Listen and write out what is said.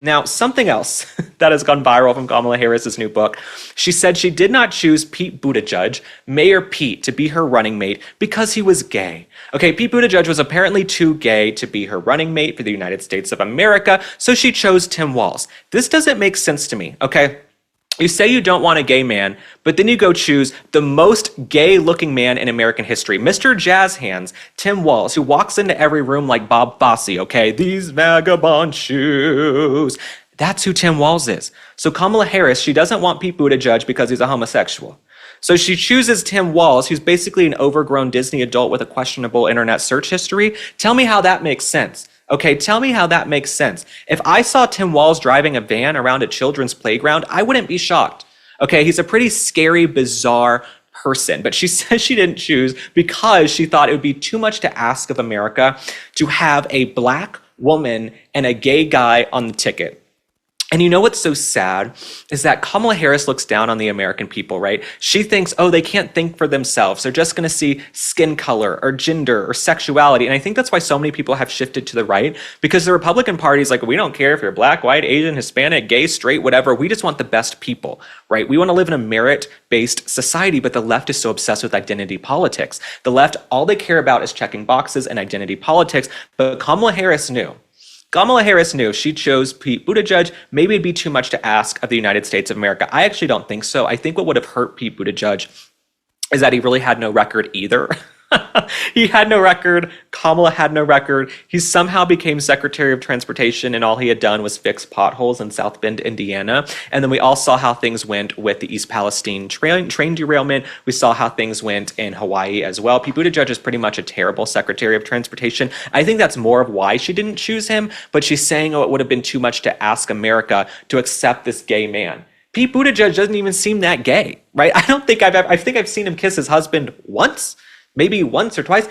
Now, something else that has gone viral from Kamala Harris's new book. She said she did not choose Pete Buttigieg, Mayor Pete, to be her running mate because he was gay. Okay, Pete Buttigieg was apparently too gay to be her running mate for the United States of America, so she chose Tim Walz. This doesn't make sense to me, okay? You say you don't want a gay man, but then you go choose the most gay looking man in American history, Mr. Jazz Hands, Tim Walz, who walks into every room like Bob Fosse, okay? These vagabond shoes. That's who Tim Walz is. So Kamala Harris, she doesn't want Pete Buttigieg because he's a homosexual. So she chooses Tim Walz, who's basically an overgrown Disney adult with a questionable internet search history. Tell me how that makes sense. Okay, tell me how that makes sense. If I saw Tim Walz driving a van around a children's playground, I wouldn't be shocked. Okay, he's a pretty scary, bizarre person, but she says she didn't choose because she thought it would be too much to ask of America to have a black woman and a gay guy on the ticket. And you know what's so sad is that Kamala Harris looks down on the American people, right? She thinks, oh, they can't think for themselves. They're just going to see skin color or gender or sexuality. And I think that's why so many people have shifted to the right, because the Republican Party is like, we don't care if you're black, white, Asian, Hispanic, gay, straight, whatever. We just want the best people, right? We want to live in a merit-based society, but the left is so obsessed with identity politics. The left, all they care about is checking boxes and identity politics. But Kamala Harris knew. Kamala Harris knew she chose Pete Buttigieg. Maybe it'd be too much to ask of the United States of America. I actually don't think so. I think what would have hurt Pete Buttigieg is that he really had no record either. He had no record. Kamala had no record. He somehow became Secretary of Transportation, and all he had done was fix potholes in South Bend, Indiana. And then we all saw how things went with the East Palestine train derailment. We saw how things went in Hawaii as well. Pete Buttigieg is pretty much a terrible Secretary of Transportation. I think that's more of why she didn't choose him, but she's saying, oh, it would have been too much to ask America to accept this gay man. Pete Buttigieg doesn't even seem that gay, right? I think I've seen him kiss his husband once, maybe once or twice.